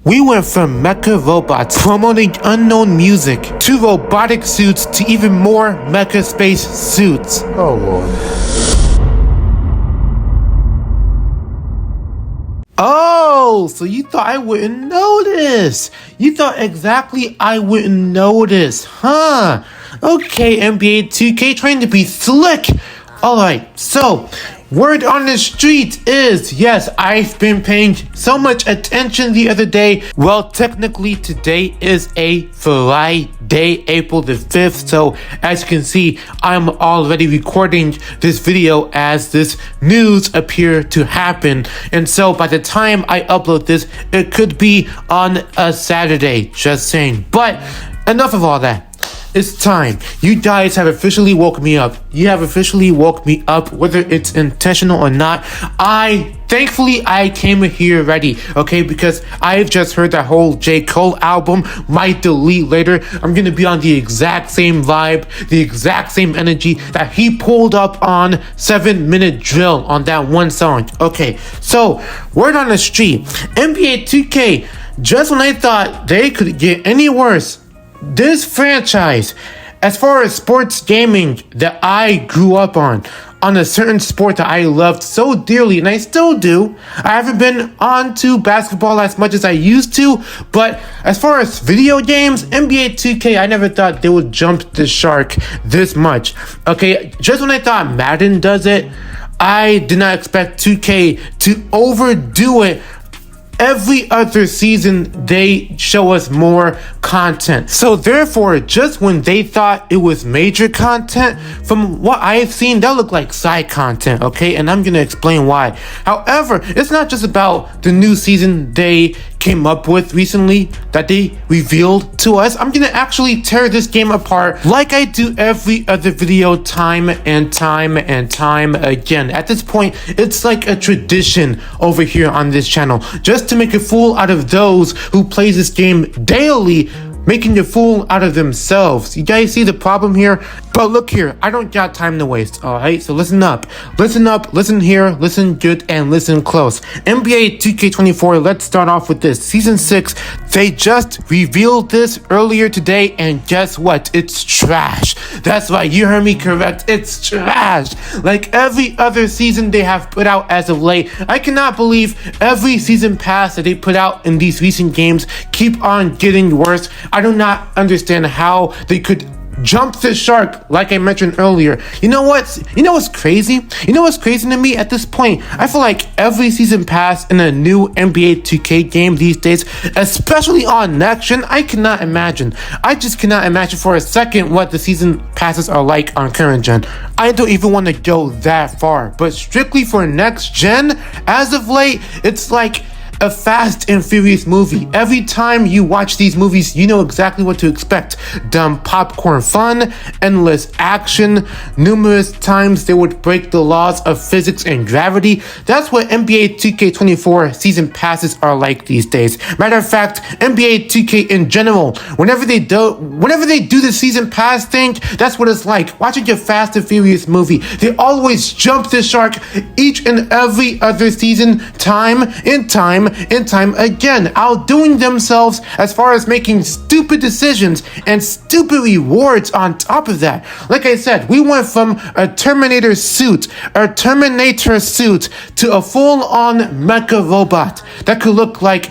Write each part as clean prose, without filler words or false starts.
We went from mecha robots promoting unknown music to robotic suits to even more mecha space suits. Oh Lord. Oh, so you thought I wouldn't notice. You thought exactly I wouldn't notice, huh? Okay, NBA 2K trying to be slick. Alright, so word on the street is, yes, I've been paying so much attention the other day. Well, technically today is a Friday, April the 5th. So as you can see, I'm already recording this video as this news appear to happen. And so by the time I upload this, it could be on a Saturday, just saying. But enough of all that. It's time. You guys have officially woke me up. You have officially woke me up, whether it's intentional or not. Thankfully, I came here ready, okay? Because I've just heard that whole J. Cole album, might delete later. I'm gonna be on the exact same vibe, the exact same energy that he pulled up on 7 Minute Drill on that one song. Okay, so word on the street. NBA 2K, just when I thought they could get any worse, this franchise, as far as sports gaming that I grew up on a certain sport that I loved so dearly, and I still do. I haven't been on to basketball as much as I used to, but as far as video games, NBA 2K, I never thought they would jump the shark this much. Okay, just when I thought Madden does it, I did not expect 2K to overdo it. Every other season, they show us more content. So therefore, just when they thought it was major content, from what I have seen, that looked like side content, okay? And I'm gonna explain why. However, it's not just about the new season they came up with recently that they revealed to us. I'm gonna actually tear this game apart like I do every other video time and time again. At this point, it's like a tradition over here on this channel, just to make a fool out of those who play this game daily, making a fool out of themselves. You guys see the problem here? But look here, I don't got time to waste, alright? So listen up, listen here, listen good, and listen close. NBA 2K24, let's start off with this. Season 6, they just revealed this earlier today, and guess what? It's trash. That's right, you heard me correct, it's trash. Like every other season they have put out as of late. I cannot believe every season pass that they put out in these recent games keep on getting worse. I do not understand how they could jump the shark, like I mentioned earlier. You know what's crazy? You know what's crazy to me at this point? I feel like every season pass in a new NBA 2K game these days, especially on next gen, I just cannot imagine for a second what the season passes are like on current gen. I don't even want to go that far, but strictly for next gen, as of late, it's like a Fast and Furious movie. Every time you watch these movies, you know exactly what to expect. Dumb popcorn fun, endless action. Numerous times they would break the laws of physics and gravity. That's what NBA 2K24 season passes are like these days. Matter of fact, NBA 2K in general, whenever they do the season pass thing, that's what it's like. Watching a Fast and Furious movie, they always jump the shark each and every other season, time and time again, outdoing themselves as far as making stupid decisions and stupid rewards on top of that. Like I said, we went from a Terminator suit to a full-on mecha robot that could look like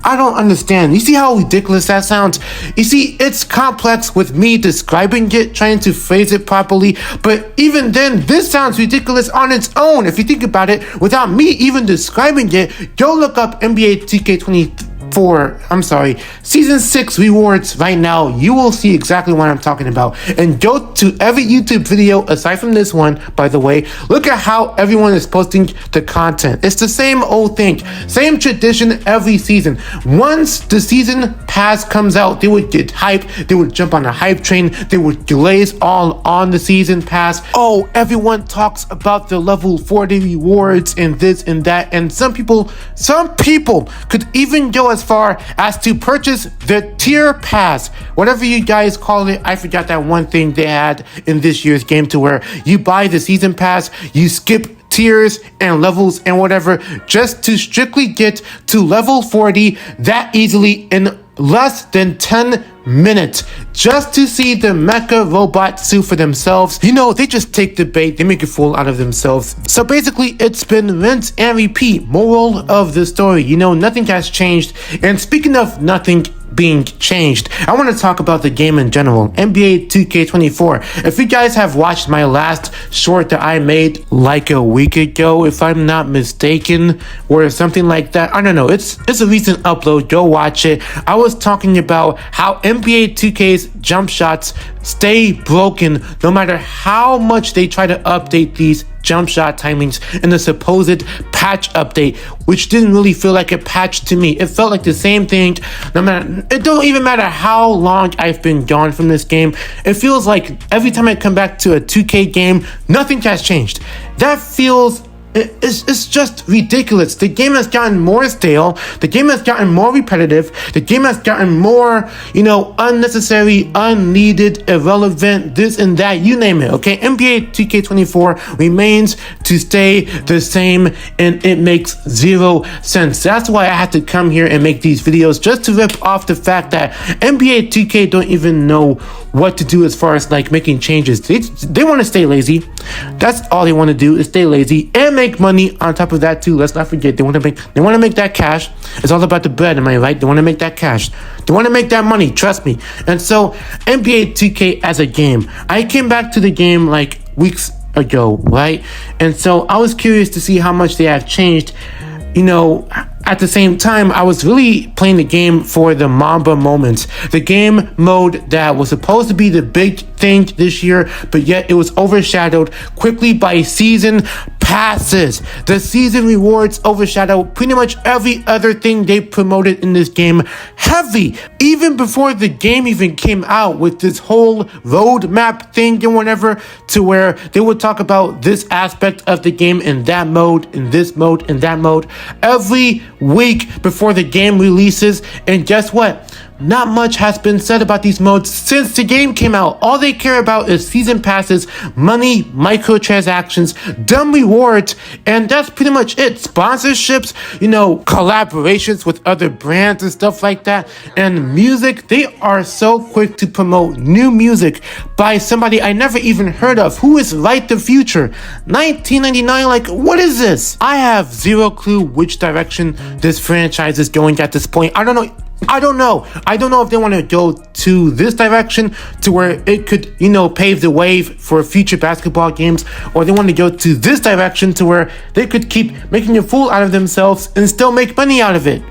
I don't understand. You see how ridiculous that sounds? You see, it's complex with me describing it, trying to phrase it properly, but even then, this sounds ridiculous on its own. If you think about it, without me even describing it, go look up NBA 2K24. Season 6 rewards right now. You will see exactly what I'm talking about. And go to every YouTube video, aside from this one, by the way, look at how everyone is posting the content. It's the same old thing, same tradition every season. Once the season pass comes out, they would get hype, they would jump on a hype train, they would glaze all on the season pass. Oh, everyone talks about the level 40 rewards and this and that, and some people could even go as far as to purchase the tier pass, whatever you guys call it. I forgot that one thing they had in this year's game to where you buy the season pass, you skip tiers and levels and whatever just to strictly get to level 40 that easily in less than 10 minutes just to see the mecha robot suit for themselves. You know, they just take the bait, they make a fool out of themselves. So basically, it's been rinse and repeat. Moral of the story, you know, nothing has changed. And speaking of nothing being changed, I want to talk about the game in general, NBA 2K24. If you guys have watched my last short that I made like a week ago, if I'm not mistaken, or something like that, I don't know, it's a recent upload, go watch it. I was talking about how NBA 2K's jump shots stay broken no matter how much they try to update these jump shot timings in the supposed patch update, which didn't really feel like a patch to me. It felt like the same thing. No matter, it don't even matter how long I've been gone from this game. It feels like every time I come back to a 2K game, nothing has changed. That feels it's just ridiculous. The game has gotten more stale. The game has gotten more repetitive. The game has gotten more, you know, unnecessary, unneeded, irrelevant, this and that, you name it, okay? NBA 2K24 remains to stay the same, and it makes zero sense. That's why I had to come here and make these videos, just to rip off the fact that NBA 2K don't even know what to do as far as like making changes. They want to stay lazy. That's all they want to do, is stay lazy and make money on top of that too. Let's not forget, they want to make that cash. It's all about the bread, am I right? They want to make that cash. They want to make that money, trust me. And so NBA 2K as a game, I came back to the game like weeks ago, right? And so I was curious to see how much they have changed. You know, at the same time, I was really playing the game for the Mamba moments. The game mode that was supposed to be the big thing this year, but yet it was overshadowed quickly by season passes. The season rewards overshadow pretty much every other thing they promoted in this game heavy. Even before the game even came out, with this whole roadmap thing and whatever, to where they would talk about this aspect of the game in that mode, in this mode, in that mode, every week before the game releases. And guess what? Not much has been said about these modes since the game came out. All they care about is season passes, money, microtransactions, dumb rewards, and that's pretty much it. Sponsorships, you know, collaborations with other brands and stuff like that. And music, they are so quick to promote new music by somebody I never even heard of. Who is Light the Future? 1999, like, what is this? I have zero clue which direction this franchise is going at this point. I don't know if they want to go to this direction to where it could, you know, pave the way for future basketball games, or they want to go to this direction to where they could keep making a fool out of themselves and still make money out of it.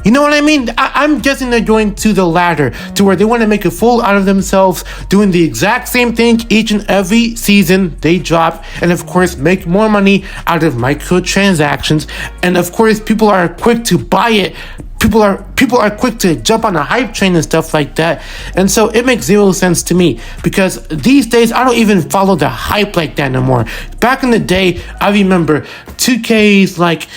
You know what I mean? I'm guessing they're going to the latter, to where they want to make a fool out of themselves, doing the exact same thing each and every season they drop, and of course make more money out of microtransactions. And of course, people are quick to buy it. People are quick to jump on a hype train and stuff like that. And so it makes zero sense to me, because these days I don't even follow the hype like that no more. Back in the day, I remember 2K's like,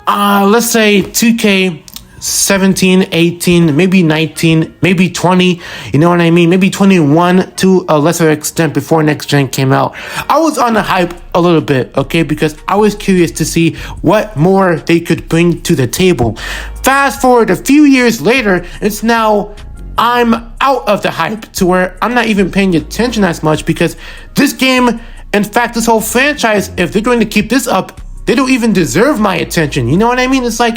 let's say 2K 17, 18, maybe 19, maybe 20, you know what I mean? Maybe 21 to a lesser extent before next gen came out. I was on the hype a little bit, okay? Because I was curious to see what more they could bring to the table. Fast forward a few years later, it's now I'm out of the hype, to where I'm not even paying attention as much, because this game, in fact, this whole franchise, if they're going to keep this up, they don't even deserve my attention. You know what I mean? It's like,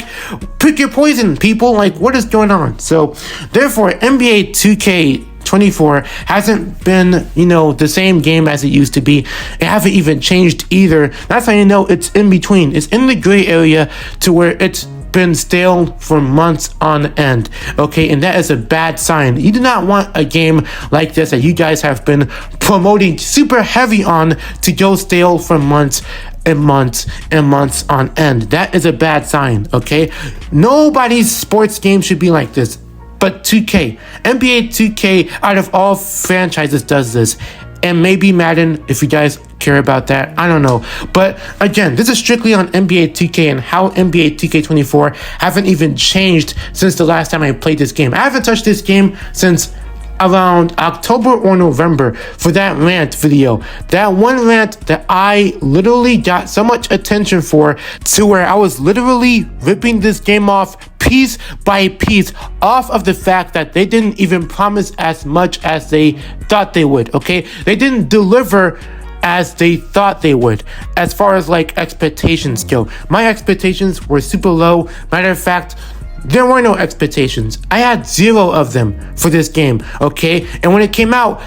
pick your poison, people. Like, what is going on? So, therefore, NBA 2K24 hasn't been, you know, the same game as it used to be. It haven't even changed either. That's how you know it's in between. It's in the gray area, to where it's been stale for months on end, okay? And that is a bad sign. You do not want a game like this that you guys have been promoting super heavy on to go stale for months and months and months on end. That is a bad sign, okay? Nobody's sports game should be like this, but 2K. NBA 2K, out of all franchises, does this. And maybe Madden, if you guys care about that, I don't know. But again, this is strictly on NBA 2K and how NBA 2K24 haven't even changed since the last time I played this game. I haven't touched this game since around October or November for that rant video. That one rant that I literally got so much attention for to where I was literally ripping this game off piece by piece off of the fact that they didn't even promise as much as they thought they would, okay? They didn't deliver as they thought they would, as far as like expectations go. My expectations were super low. Matter of fact, there were no expectations. I had 0 of them for this game, okay? And when it came out,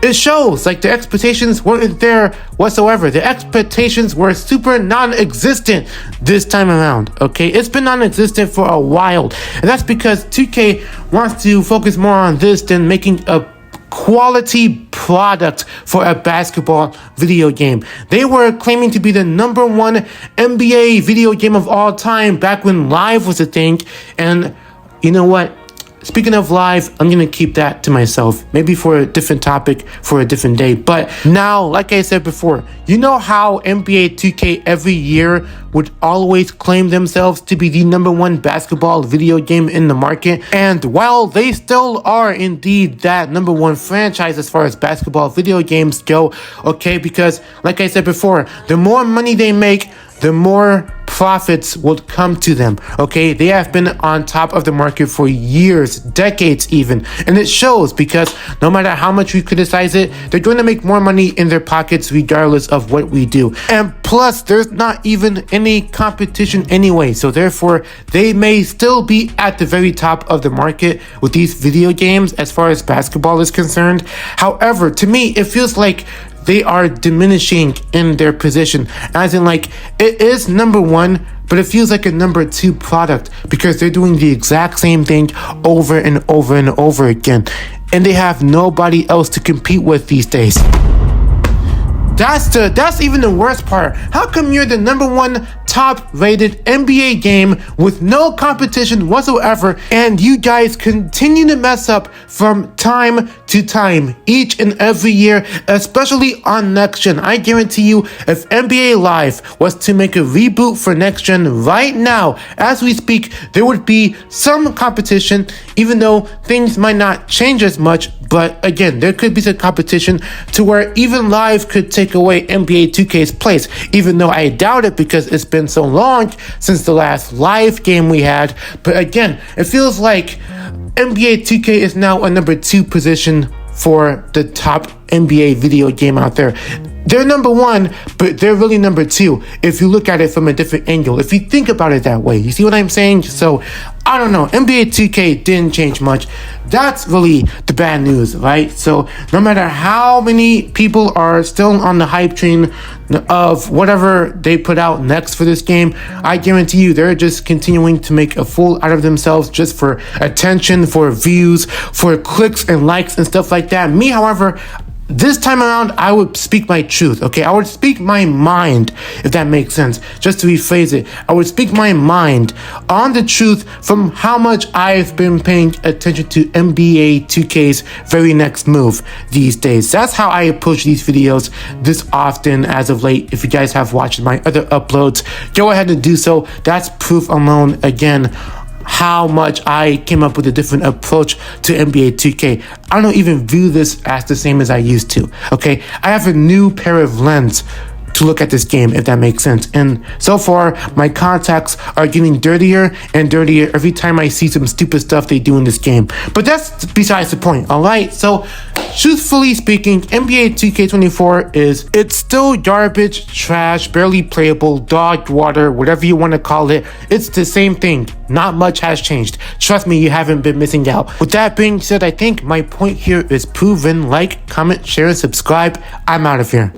it shows like the expectations weren't there whatsoever. The expectations were super non-existent this time around, okay? It's been non-existent for a while, and that's because 2K wants to focus more on this than making a quality product for a basketball video game. They were claiming to be the #1 NBA video game of all time back when Live was a thing, and you know what? Speaking of Live, I'm gonna keep that to myself, maybe for a different topic for a different day. But now, like I said before, you know how NBA 2K every year would always claim themselves to be the #1 basketball video game in the market? And while they still are indeed that #1 franchise as far as basketball video games go, okay, because like I said before, the more money they make, the more profits will come to them, okay? They have been on top of the market for years, decades even, and it shows because no matter how much we criticize it, they're going to make more money in their pockets regardless of what we do. And plus, there's not even any competition anyway, so therefore, they may still be at the very top of the market with these video games as far as basketball is concerned. However, to me, it feels like they are diminishing in their position, as in like it is #1, but it feels like a #2 product because they're doing the exact same thing over and over and over again, and they have nobody else to compete with these days. That's even the worst part. How come you're the #1 top-rated NBA game with no competition whatsoever, and you guys continue to mess up from time to time, each and every year, especially on next gen? I guarantee you, if NBA Live was to make a reboot for next gen right now, as we speak, there would be some competition, even though things might not change as much. But again, there could be some competition to where even Live could take away NBA 2K's place, even though I doubt it because it's been so long since the last Live game we had. But again, it feels like NBA 2K is now a #2 position for the top NBA video game out there. They're #1, but they're really #2 if you look at it from a different angle. If you think about it that way, you see what I'm saying? So, I don't know. NBA 2K didn't change much. That's really the bad news, right? So, no matter how many people are still on the hype train of whatever they put out next for this game, I guarantee you they're just continuing to make a fool out of themselves just for attention, for views, for clicks and likes and stuff like that. Me, however, this time around, I would speak my truth, okay? I would speak my mind, if that makes sense. Just to rephrase it, I would speak my mind on the truth from how much I've been paying attention to NBA 2K's very next move these days. That's how I approach these videos this often as of late. If you guys have watched my other uploads, go ahead and do so. That's proof alone, again, how much I came up with a different approach to NBA 2K. I don't even view this as the same as I used to, okay? I have a new pair of lens to look at this game, if that makes sense. And so far, my contacts are getting dirtier and dirtier every time I see some stupid stuff they do in this game. But that's besides the point, all right? So, truthfully speaking, NBA 2K24 it's still garbage, trash, barely playable, dog water, whatever you want to call it. It's the same thing. Not much has changed. Trust me, you haven't been missing out. With that being said, I think my point here is proven. Like, comment, share, and subscribe. I'm out of here.